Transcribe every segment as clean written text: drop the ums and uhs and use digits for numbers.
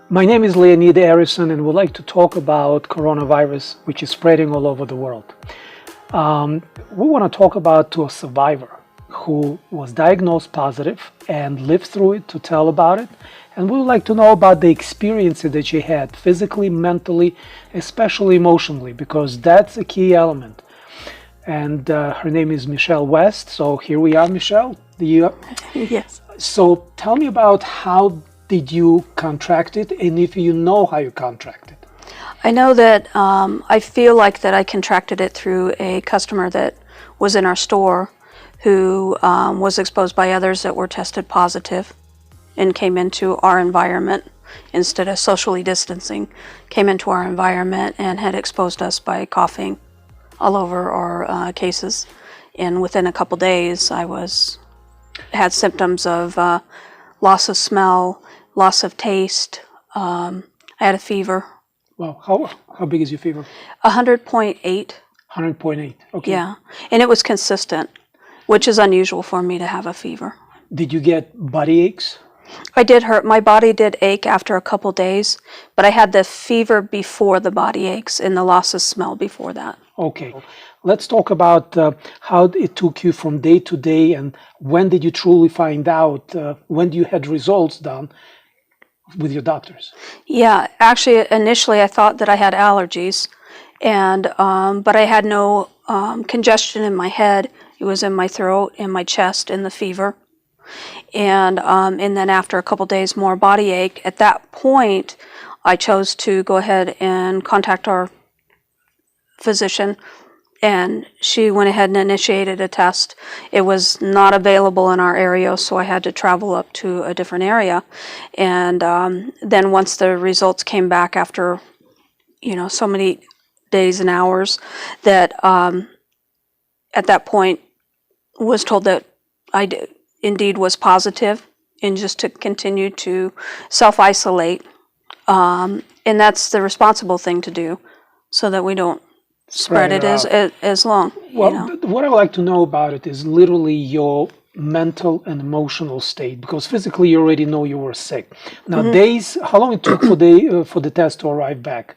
My name is Leonid Harrison, and we'd like to talk about coronavirus, which is spreading all over the world. We want to talk about to a survivor who was diagnosed positive and lived through it to tell about it. And we would like to know about the experiences that she had physically, mentally, especially emotionally, because that's a key element. And her name is Michelle West. So here we are, Michelle. Yes. So tell me about how did you contract it, and if you know how you contracted. I know that I feel like that I contracted it through a customer that was in our store who was exposed by others that were tested positive and came into our environment instead of socially distancing, came into our environment and had exposed us by coughing all over our cases. And within a couple days, I had symptoms of loss of smell, loss of taste. I had a fever. Wow, how big is your fever? 100.8. 100.8. Okay. Yeah, and it was consistent, which is unusual for me to have a fever. Did you get body aches? I did hurt. My body did ache after a couple days, but I had the fever before the body aches and the loss of smell before that. Okay. Let's talk about how it took you from day to day, and when did you truly find out, when you had results done with your doctors? Yeah, actually, initially I thought that I had allergies, and but I had no congestion in my head. It was in my throat, in my chest, in the fever, and then after a couple days, more body ache. At that point, I chose to go ahead and contact our physician, and she went ahead and initiated a test. It was not available in our area, so I had to travel up to a different area. And then once the results came back after, so many days and hours, that at that point was told that I indeed was positive, and just to continue to self-isolate. And that's the responsible thing to do, so that we don't spread it as long. Well, what I like to know about it is literally your mental and emotional state, because physically you already know you were sick. Now, how long it took for the test to arrive back?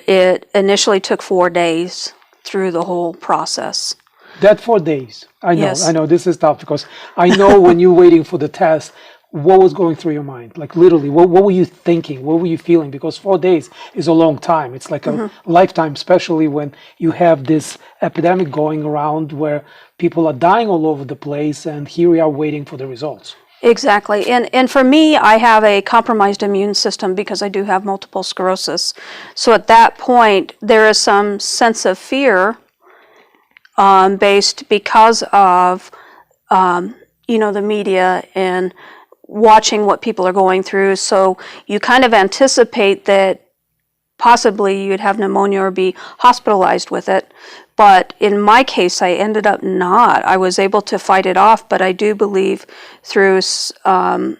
It initially took 4 days through the whole process. That 4 days. I know, Yes. I know this is tough, because I know when you're waiting for the test, what was going through your mind? Like literally, what were you thinking? What were you feeling? Because 4 days is a long time. It's like a lifetime, especially when you have this epidemic going around where people are dying all over the place, and here we are waiting for the results. Exactly. And for me, I have a compromised immune system because I do have multiple sclerosis. So at that point, there is some sense of fear based because of, the media and watching what people are going through. So you kind of anticipate that possibly you'd have pneumonia or be hospitalized with it. But in my case, I ended up not. I was able to fight it off, but I do believe through I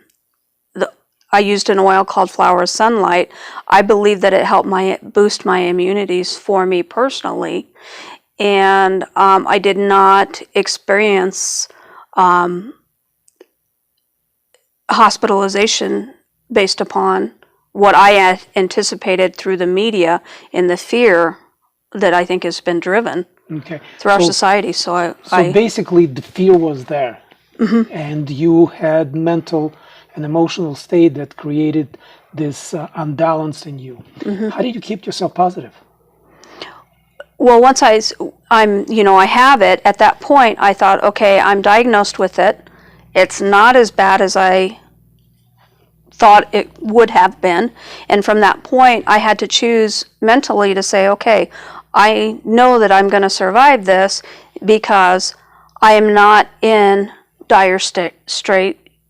used an oil called Flowerofsunlights. I believe that it helped boost my immunities for me personally. And I did not experience hospitalization based upon what I had anticipated through the media and the fear that I think has been driven through our society. So basically the fear was there, and you had mental and emotional state that created this unbalance in you. How did you keep yourself positive? Well, once I have it, at that point I thought, okay, I'm diagnosed with it. It's not as bad as I thought it would have been. And from that point, I had to choose mentally to say, okay, I know that I'm going to survive this because I am not in dire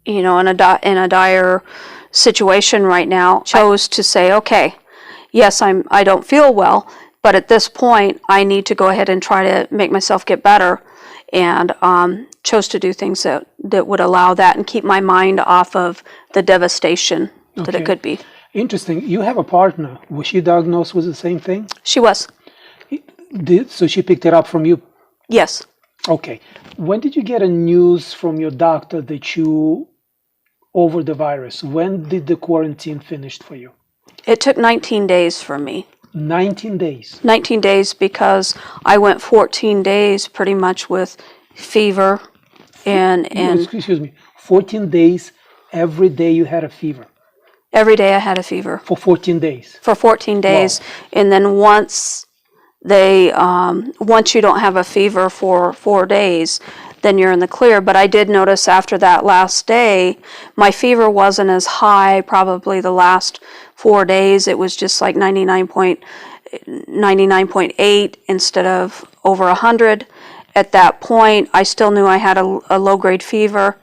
in a dire situation right now. Chose to say, okay, yes, I don't feel well, but at this point, I need to go ahead and try to make myself get better, and chose to do things that would allow that and keep my mind off of the devastation that it could be. Interesting. You have a partner. Was she diagnosed with the same thing? She was. So she picked it up from you? Yes. Okay. When did you get a news from your doctor that you over the virus? When did the quarantine finish for you? It took 19 days for me. 19 days. 19 days because I went 14 days pretty much with fever and Excuse me, 14 days, every day you had a fever every day I had a fever for 14 days. for 14 days. Wow. And then once you don't have a fever for 4 days, then you're in the clear. But I did notice after that last day, my fever wasn't as high. Probably the last 4 days, it was just like 99.8 instead of over 100. At that point, I still knew I had a low-grade fever.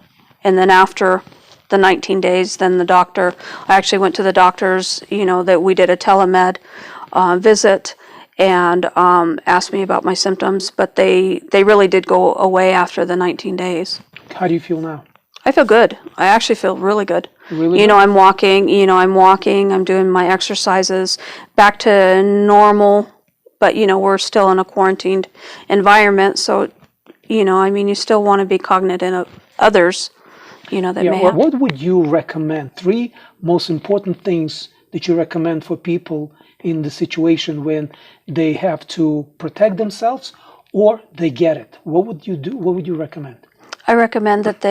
And then after the 19 days, then I actually went to the doctors, that we did a telemed visit, and asked me about my symptoms, but they really did go away after the 19 days. How do you feel now? I feel good. I actually feel really good. Really good? I'm walking, I'm doing my exercises back to normal, but, we're still in a quarantined environment, so, you still want to be cognizant of others, that may have. What would you recommend? 3 most important things that you recommend for people in the situation when they have to protect themselves or they get it. What would you do? What would you recommend? I recommend that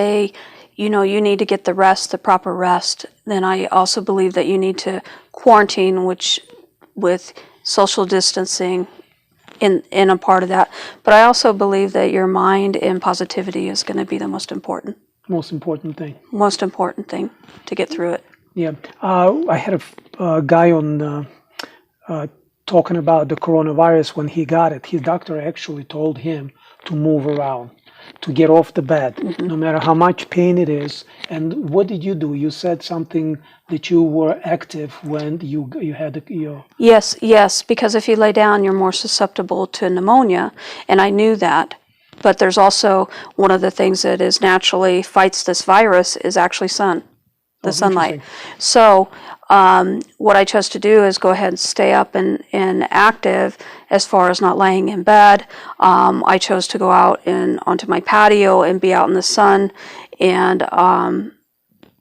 you need to get the proper rest. Then I also believe that you need to quarantine, which with social distancing in a part of that. But I also believe that your mind and positivity is going to be the most important. Most important thing. Most important thing to get through it. Yeah. I had a guy on talking about the coronavirus when he got it. His doctor actually told him to move around, to get off the bed, no matter how much pain it is. And what did you do? You said something that you were active when you had your... Yes, because if you lay down, you're more susceptible to pneumonia, and I knew that. But there's also one of the things that is naturally fights this virus is actually the sunlight. So what I chose to do is go ahead and stay up and active as far as not laying in bed. I chose to go out onto my patio and be out in the sun, and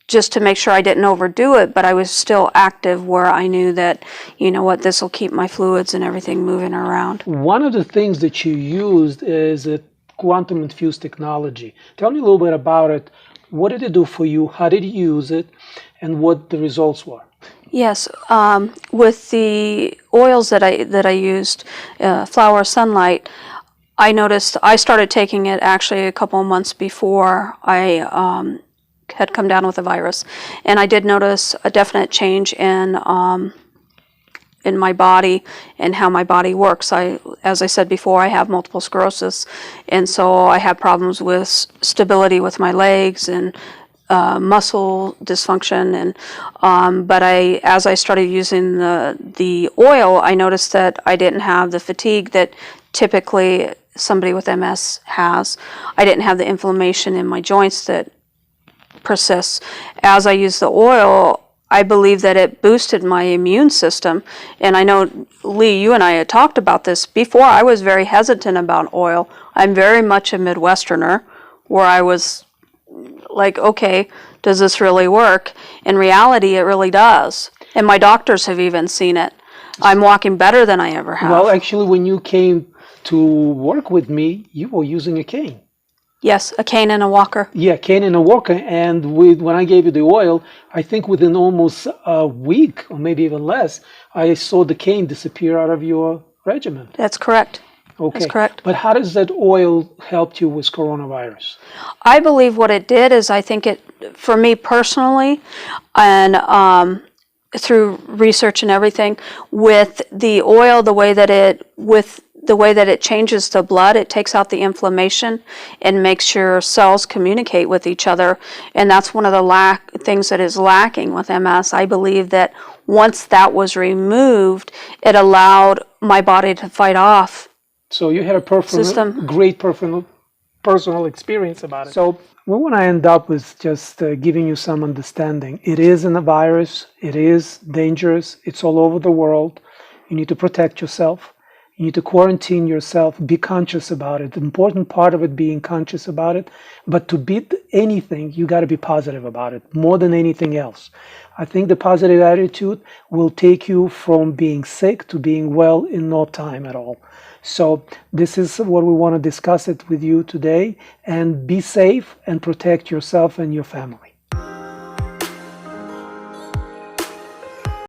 just to make sure I didn't overdo it, but I was still active where I knew that, this will keep my fluids and everything moving around. One of the things that you used is a quantum infused technology. Tell me a little bit about it. What did it do for you? How did you use it? And what the results were? Yes, with the oils that I used, Flower of Sunlight, I noticed I started taking it actually a couple of months before I had come down with the virus, and I did notice a definite change in my body and how my body works. As I said before, I have multiple sclerosis, and so I have problems with stability with my legs and muscle dysfunction. And but as I started using the oil, I noticed that I didn't have the fatigue that typically somebody with MS has. I didn't have the inflammation in my joints that persists. As I used the oil, I believe that it boosted my immune system. And I know, Lee, you and I had talked about this before. I was very hesitant about oil. I'm very much a Midwesterner, where I was like, okay, does this really work? In reality, it really does. And my doctors have even seen it. I'm walking better than I ever have. Well, actually, when you came to work with me, you were using a cane. Yes, a cane and a walker. Yeah, cane and a walker. And when I gave you the oil, I think within almost a week, or maybe even less, I saw the cane disappear out of your regimen. That's correct. Okay. That's correct. But how does that oil help you with coronavirus? I believe what it did is, I think it, for me personally, and through research and everything, with the oil, the way that it changes the blood, it takes out the inflammation and makes your cells communicate with each other. And that's one of the things that is lacking with MS. I believe that once that was removed, it allowed my body to fight off. So you had a great personal experience about it. So we want to end up with just giving you some understanding. It is a virus. It is dangerous. It's all over the world. You need to protect yourself. You need to quarantine yourself, be conscious about it. The important part of it, being conscious about it. But to beat anything, you got to be positive about it more than anything else. I think the positive attitude will take you from being sick to being well in no time at all. So this is what we want to discuss it with you today, and be safe and protect yourself and your family.